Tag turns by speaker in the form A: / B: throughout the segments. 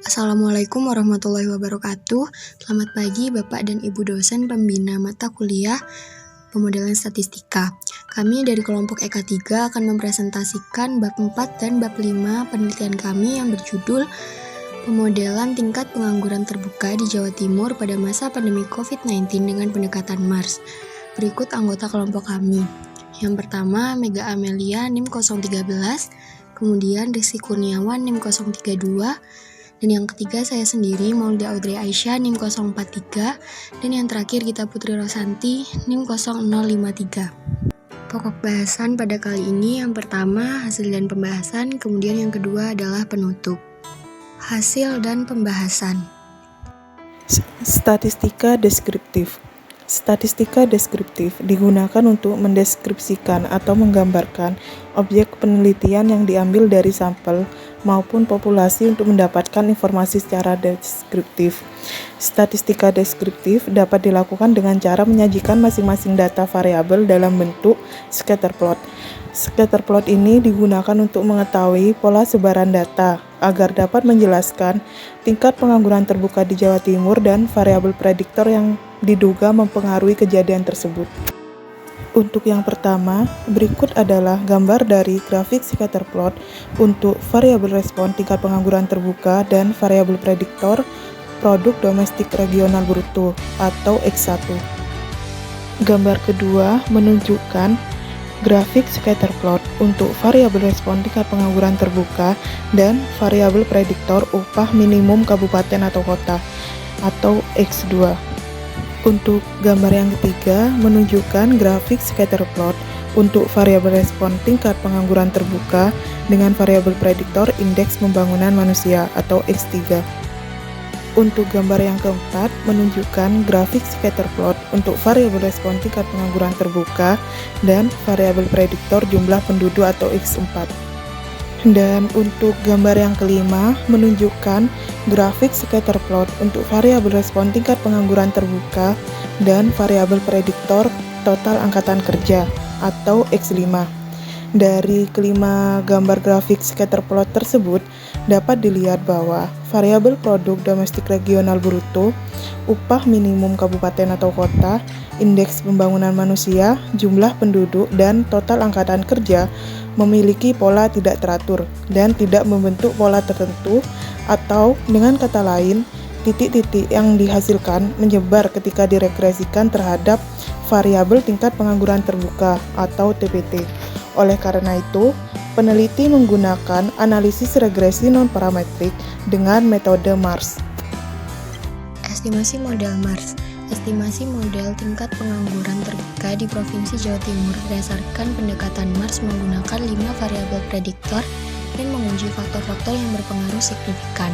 A: Assalamualaikum warahmatullahi wabarakatuh. Selamat pagi Bapak dan Ibu dosen pembina mata kuliah Pemodelan Statistika. Kami dari kelompok EK 3 akan mempresentasikan bab 4 dan bab 5 penelitian kami yang berjudul Pemodelan tingkat pengangguran terbuka di Jawa Timur pada masa pandemi COVID-19 dengan pendekatan MARS. Berikut anggota kelompok kami. Yang pertama, Mega Amelia NIM 013, kemudian Rizky Kurniawan NIM 032, dan yang ketiga saya sendiri, Maulida Audrey Aisyah, NIM 043, dan yang terakhir Gita Putri Rosanti, NIM 0053. Pokok bahasan pada kali ini yang pertama hasil dan pembahasan, kemudian yang kedua adalah penutup. Hasil dan pembahasan.
B: Statistika deskriptif. Statistika deskriptif digunakan untuk mendeskripsikan atau menggambarkan objek penelitian yang diambil dari sampel maupun populasi untuk mendapatkan informasi secara deskriptif. Statistika deskriptif dapat dilakukan dengan cara menyajikan masing-masing data variabel dalam bentuk scatter plot. Scatter plot ini digunakan untuk mengetahui pola sebaran data agar dapat menjelaskan tingkat pengangguran terbuka di Jawa Timur dan variabel prediktor yang diduga mempengaruhi kejadian tersebut. Untuk yang pertama, berikut adalah gambar dari grafik scatter plot untuk variabel respon tingkat pengangguran terbuka dan variabel prediktor produk domestik regional bruto atau X1. Gambar kedua menunjukkan grafik scatter plot untuk variabel respon tingkat pengangguran terbuka dan variabel prediktor upah minimum kabupaten atau kota atau X2. Untuk gambar yang ketiga menunjukkan grafik scatter plot untuk variabel respon tingkat pengangguran terbuka dengan variabel prediktor indeks pembangunan manusia atau X3. Untuk gambar yang keempat menunjukkan grafik scatter plot untuk variabel respon tingkat pengangguran terbuka dan variabel prediktor jumlah penduduk atau X4. Dan untuk gambar yang kelima menunjukkan grafik scatter plot untuk variabel respon tingkat pengangguran terbuka dan variabel prediktor total angkatan kerja atau X5. Dari kelima gambar grafik scatter plot tersebut dapat dilihat bahwa variabel produk domestik regional bruto, upah minimum kabupaten atau kota, indeks pembangunan manusia, jumlah penduduk, dan total angkatan kerja memiliki pola tidak teratur dan tidak membentuk pola tertentu, atau dengan kata lain, titik-titik yang dihasilkan menyebar ketika diregresikan terhadap variabel tingkat pengangguran terbuka atau TPT. Oleh karena itu, peneliti menggunakan analisis regresi non-parametrik dengan metode MARS.
A: Estimasi model MARS. Estimasi model tingkat pengangguran terbuka di Provinsi Jawa Timur berdasarkan pendekatan MARS menggunakan 5 variabel prediktor dan menguji faktor-faktor yang berpengaruh signifikan.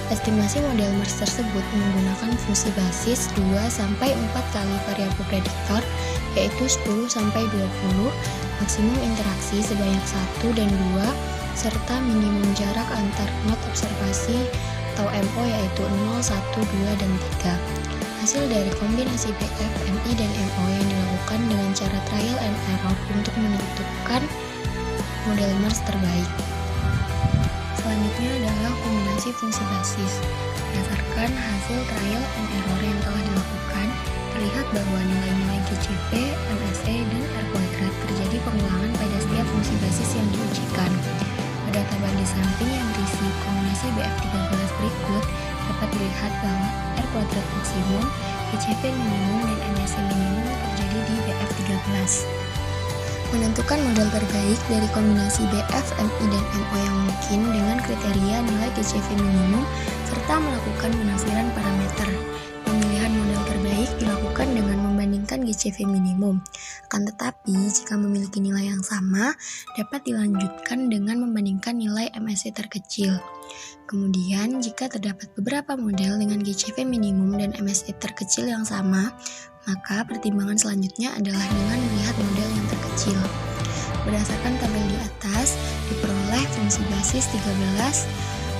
A: Estimasi model MARS tersebut menggunakan fungsi basis 2-4 kali variabel prediktor, yaitu 10-20, maksimum interaksi sebanyak 1 dan 2, serta minimum jarak antar not observasi atau MO yaitu 0, 1, 2, dan 3. Hasil dari kombinasi BF, MI, dan MO yang dilakukan dengan cara trial and error untuk menentukan model MARS terbaik. Selanjutnya adalah kombinasi fungsi basis. Berdasarkan hasil trial and error yang telah dilakukan, terlihat bahwa nilai-nilai GCP, MSE, dan R kuadrat terjadi pengulangan pada setiap fungsi basis yang diujikan. Pada tabel di samping yang berisi kombinasi BF13 berikut, dapat dilihat bahwa R kuadrat maksimum, GCP minimum, dan MSE minimum terjadi di BF13. Menentukan model terbaik dari kombinasi BF, MI, dan MO yang mungkin dengan kriteria nilai GCV minimum serta melakukan penafsiran parameter. Pemilihan model terbaik dilakukan dengan membandingkan GCV minimum. Akan tetapi, jika memiliki nilai yang sama, dapat dilanjutkan dengan membandingkan nilai MSE terkecil. Kemudian, jika terdapat beberapa model dengan GCV minimum dan MSE terkecil yang sama, maka pertimbangan selanjutnya adalah dengan melihat model yang terkecil. Berdasarkan tabel di atas, diperoleh fungsi basis 13,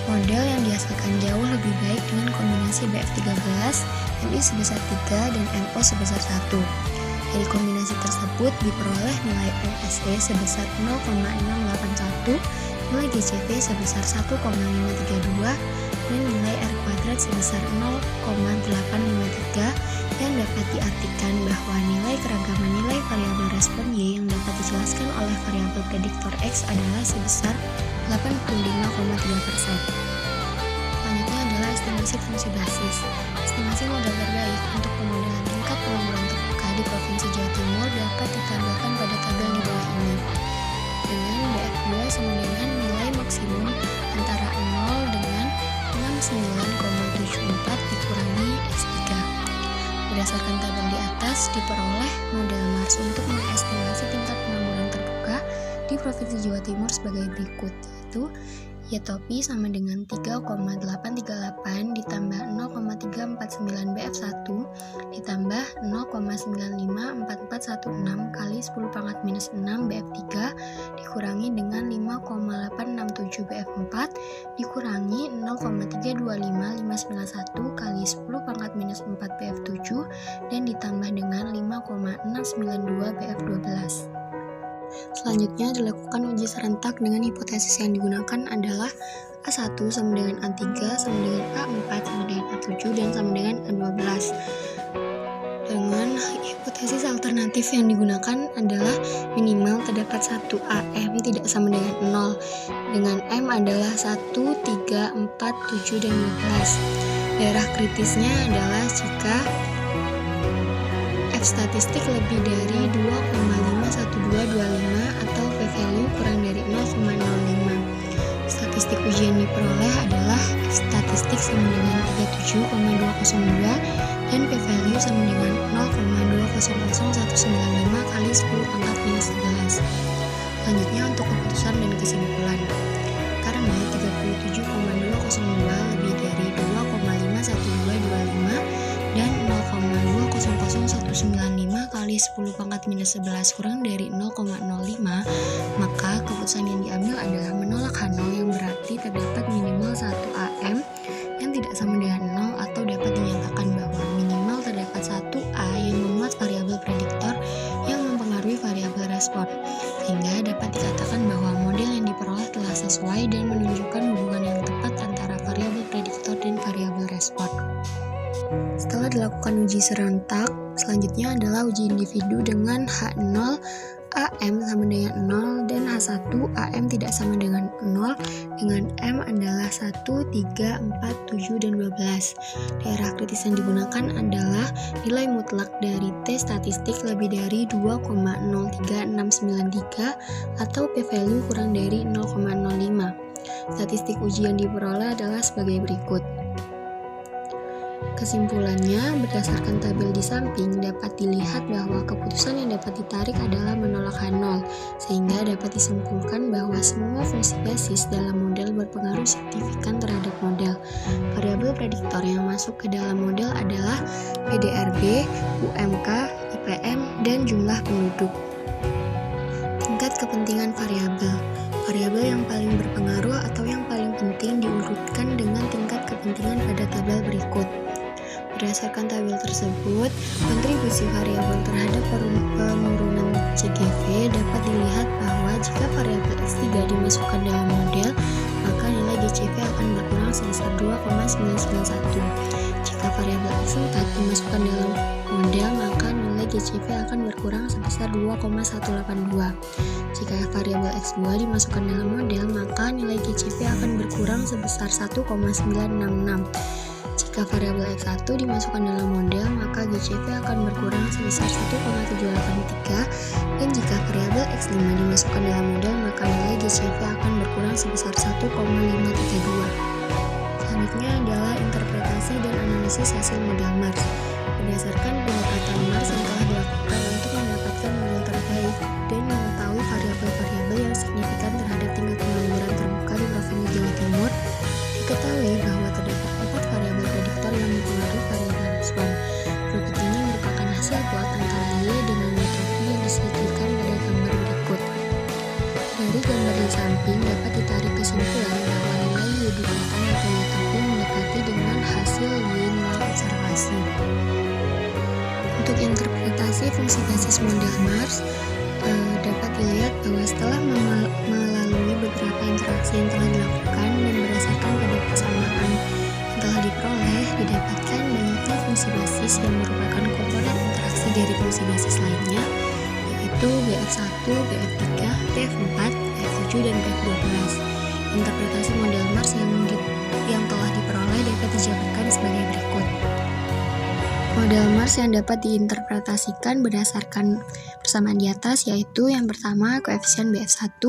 A: model yang dihasilkan jauh lebih baik dengan kombinasi BF13, MI sebesar 3, dan MO sebesar 1. Dari kombinasi tersebut diperoleh nilai MSE sebesar 0,681, nilai GCV sebesar 1,532, dan sebesar 0,853 yang dapat diartikan bahwa nilai keragaman nilai variabel respon Y yang dapat dijelaskan oleh variabel prediktor X adalah sebesar 85,3%. Selanjutnya adalah estimasi fungsi basis. Estimasi modal terbaik untuk pemodelan tingkat pengangguran terbuka di Provinsi Jawa Timur dapat ditampilkan pada tabel di bawah ini. Dengan BF2 sama dengan nilai maksimum antara 0 dengan 69,74 dikurangi X3. Berdasarkan tabel di atas, diperoleh model Mars untuk mengestimasi tingkat pengangguran terbuka di Provinsi Jawa Timur sebagai berikut, yaitu Y-topi sama dengan 3,838 ditambah 0,349 BF1 ditambah 0,954416 kali 10 pangkat minus 6 BF3 dikurangi dengan 5,867 BF4 dikurangi 0,325591 kali 10 pangkat minus 4 BF7 dan ditambah dengan 5,692 BF12. Selanjutnya dilakukan uji serentak dengan hipotesis yang digunakan adalah A1 sama dengan A3 sama dengan A4 sama dengan A7 dan sama dengan A12. Dengan hipotesis alternatif yang digunakan adalah minimal terdapat 1 AM tidak sama dengan 0 dengan M adalah 1, 3, 4, 7, dan 12. Daerah kritisnya adalah jika statistik lebih dari 2,51225 atau p-value kurang dari 0,05. Statistik ujian diperoleh adalah statistik sama dengan 37,202 dan p-value sama dengan 0,200195 kali 10 pangkat minus 11. Selanjutnya untuk keputusan dan kesimpulan. Karena 37,202 lebih dari 2,51225 dan 0,2000195 kali 10 pangkat minus 11 kurang dari 0,05, maka keputusan yang diambil adalah menolak H0 yang berarti terdapat minimal 1 AM yang tidak sama dengan 0 atau dapat dinyatakan bahwa minimal terdapat 1 A yang memuat variabel prediktor yang mempengaruhi variabel respon, sehingga dapat dikatakan bahwa model yang diperoleh telah sesuai dan menunjukkan hubungan yang tepat antara variabel prediktor dan variabel respon. Setelah dilakukan uji serentak, selanjutnya adalah uji individu dengan H0 AM sama dengan 0 dan H1 AM tidak sama dengan 0 dengan M adalah 1, 3, 4, 7, dan 12. Daerah kritis yang digunakan adalah nilai mutlak dari T statistik lebih dari 2,03693 atau p-value kurang dari 0,05. Statistik uji yang diperoleh adalah sebagai berikut. Kesimpulannya, berdasarkan tabel di samping dapat dilihat bahwa keputusan yang dapat ditarik adalah menolak H0, sehingga dapat disimpulkan bahwa semua fungsi basis dalam model berpengaruh signifikan terhadap model. Variabel prediktor yang masuk ke dalam model adalah PDRB, UMK, IPM, dan jumlah penduduk. Tingkat kepentingan variabel. Variabel yang paling berpengaruh atau yang paling penting diurutkan dengan tingkat kepentingan pada tabel berikut. Berdasarkan tabel tersebut, kontribusi variabel terhadap penurunan CGV dapat dilihat bahwa jika variabel X3 dimasukkan dalam model, maka nilai GCV akan berkurang sebesar 2,991. Jika variabel X4 dimasukkan dalam model, maka nilai GCV akan berkurang sebesar 2,182. Jika variabel X2 dimasukkan dalam model, maka nilai GCV akan berkurang sebesar 1,966. Jika variabel X1 dimasukkan dalam model, maka GCV akan berkurang sebesar 1,783, dan jika variabel X5 dimasukkan dalam model, maka nilai GCV akan berkurang sebesar 1,532. Selanjutnya adalah interpretasi dan analisis hasil model Mars. Berdasarkan pendekatan Mars yang telah dilakukan untuk mendapatkan model terbaik dan mengetahui variabel-variabel yang signifikan terhadap tingkat pengangguran terbuka di Provinsi Jawa Timur, diketahui bahwa terdapat 4 variabel prediktor yang mempengaruhi variabel respon. Berikut ini merupakan hasil plot antara Y dengan Y-topi yang disebutkan pada gambar berikut. Dari gambar di samping dapat ditarik kesimpulan bahwa nilai Y dikatakan atau Y-topi mendekati dengan hasil Y0 observasi. Untuk interpretasi fungsi basis model Mars, dapat dilihat bahwa setelah melalui beberapa interaksi yang telah dilakukan dan berdasarkan pada persamaan yang telah diperoleh, basis yang merupakan komponen interaksi dari fungsi basis lainnya, yaitu BF1, BF3, BF4, BF7, dan BF12. Interpretasi model Mars yang telah diperoleh dapat dijabarkan sebagai berikut. Model Mars yang dapat diinterpretasikan berdasarkan persamaan di atas, yaitu yang pertama koefisien BF1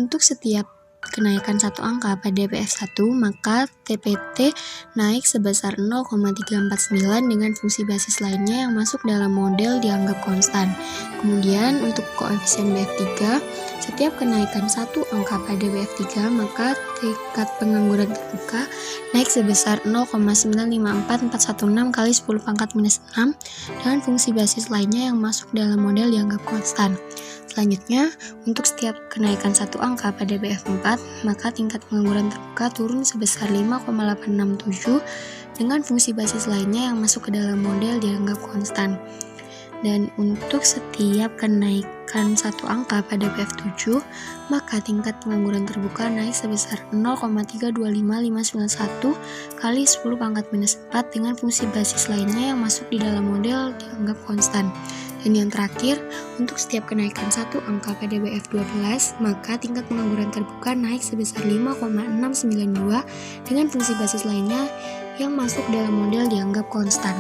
A: untuk setiap kenaikan satu angka pada BF1, maka TPT naik sebesar 0,349 dengan fungsi basis lainnya yang masuk dalam model dianggap konstan. Kemudian untuk koefisien BF3, setiap kenaikan satu angka pada BF3, maka tingkat pengangguran terbuka naik sebesar 0,954416 kali 10 pangkat minus 6 dengan fungsi basis lainnya yang masuk dalam model dianggap konstan. Selanjutnya, untuk setiap kenaikan satu angka pada BF4, maka tingkat pengangguran terbuka turun sebesar 5,867 dengan fungsi basis lainnya yang masuk ke dalam model dianggap konstan. Dan untuk setiap kenaikan satu angka pada BF7, maka tingkat pengangguran terbuka naik sebesar 0,325591 kali 10 pangkat minus 4 dengan fungsi basis lainnya yang masuk di dalam model dianggap konstan. Dan yang terakhir, untuk setiap kenaikan satu angka pada BF12, maka tingkat pengangguran terbuka naik sebesar 5,692 dengan fungsi basis lainnya yang masuk dalam model dianggap konstan.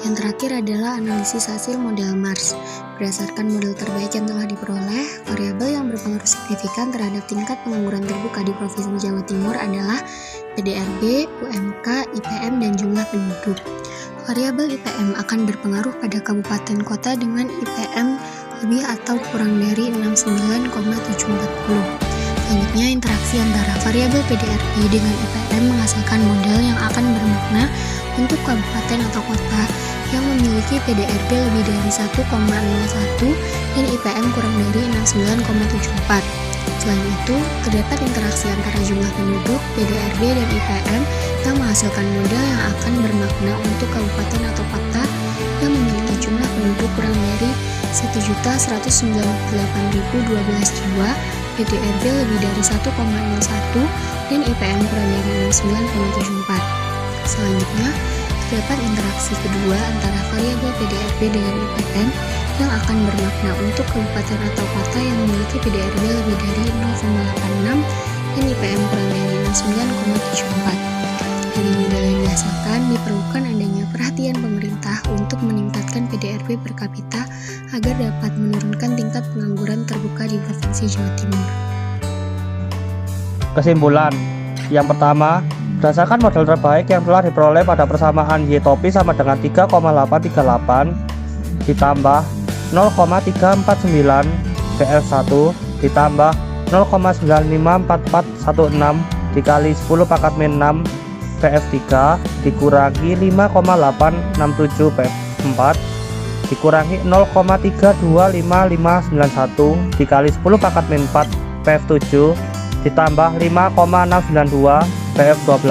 A: Yang terakhir adalah analisis hasil model Mars. Berdasarkan model terbaik yang telah diperoleh, variabel yang berpengaruh signifikan terhadap tingkat pengangguran terbuka di Provinsi Jawa Timur adalah PDRB, UMK, IPM, dan jumlah penduduk. Variabel IPM akan berpengaruh pada kabupaten kota dengan IPM lebih atau kurang dari 69,740. Selanjutnya, interaksi antara variabel PDRB dengan IPM menghasilkan model yang akan bermakna untuk kabupaten atau kota yang memiliki PDRB lebih dari 1,01 dan IPM kurang dari 69,74. Selain itu, terdapat interaksi antara jumlah penduduk, PDRB, dan IPM yang menghasilkan model yang akan bermakna untuk kabupaten atau kota yang memiliki jumlah penduduk kurang dari 1.198.012 jiwa, PDRB lebih dari 1,01, dan IPM kurang dari 69,74. Selanjutnya, terdapat interaksi kedua antara variabel PDRB dengan IPM yang akan bermakna untuk kabupaten atau kota yang memiliki PDRB lebih dari 0,86 dan IPM kurang dari 69,74. Dari model yang dihasilkan, diperlukan adanya perhatian pemerintah untuk meningkatkan PDRB per kapita agar dapat menurunkan tingkat pengangguran terbuka di Provinsi Jawa Timur.
C: Kesimpulan, yang pertama, berdasarkan model terbaik yang telah diperoleh pada persamaan Y topi sama dengan 3,838 ditambah 0,349 BF1 ditambah 0,954416 dikali 10 pangkat min 6 BF3 dikurangi 5,867 BF4 dikurangi 0,325591 dikali 10 pangkat min 4 BF7 ditambah 5,692 BF12.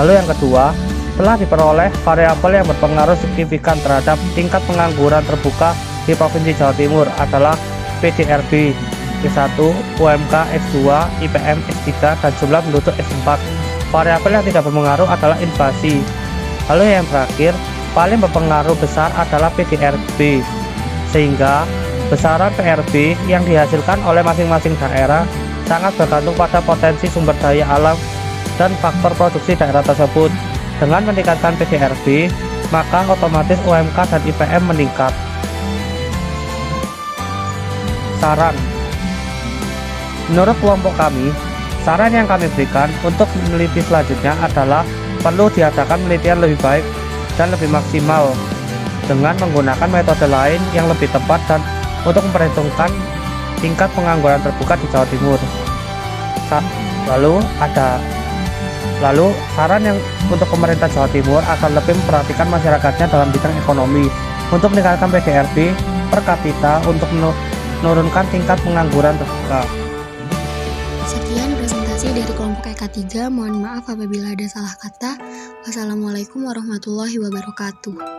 C: Lalu yang kedua, telah diperoleh variabel yang berpengaruh signifikan terhadap tingkat pengangguran terbuka di Provinsi Jawa Timur adalah PDRB S1, UMK S2, IPM S3, dan jumlah penduduk S4. Variabel yang tidak berpengaruh adalah inflasi. Lalu yang terakhir, paling berpengaruh besar adalah PDRB, sehingga besaran PRB yang dihasilkan oleh masing-masing daerah sangat bergantung pada potensi sumber daya alam dan faktor produksi daerah tersebut. Dengan meningkatkan PDRB, maka otomatis UMK dan IPM meningkat. Saran. Menurut kelompok kami, saran yang kami berikan untuk meneliti selanjutnya adalah perlu diadakan penelitian lebih baik dan lebih maksimal dengan menggunakan metode lain yang lebih tepat dan untuk memperhitungkan tingkat pengangguran terbuka di Jawa Timur. Lalu saran yang untuk pemerintah Jawa Timur akan lebih memperhatikan masyarakatnya dalam bidang ekonomi untuk meningkatkan PDRB per kapita untuk menurunkan tingkat pengangguran terbuka.
A: Sekian presentasi dari kelompok EK3. Mohon maaf apabila ada salah kata. Wassalamualaikum warahmatullahi wabarakatuh.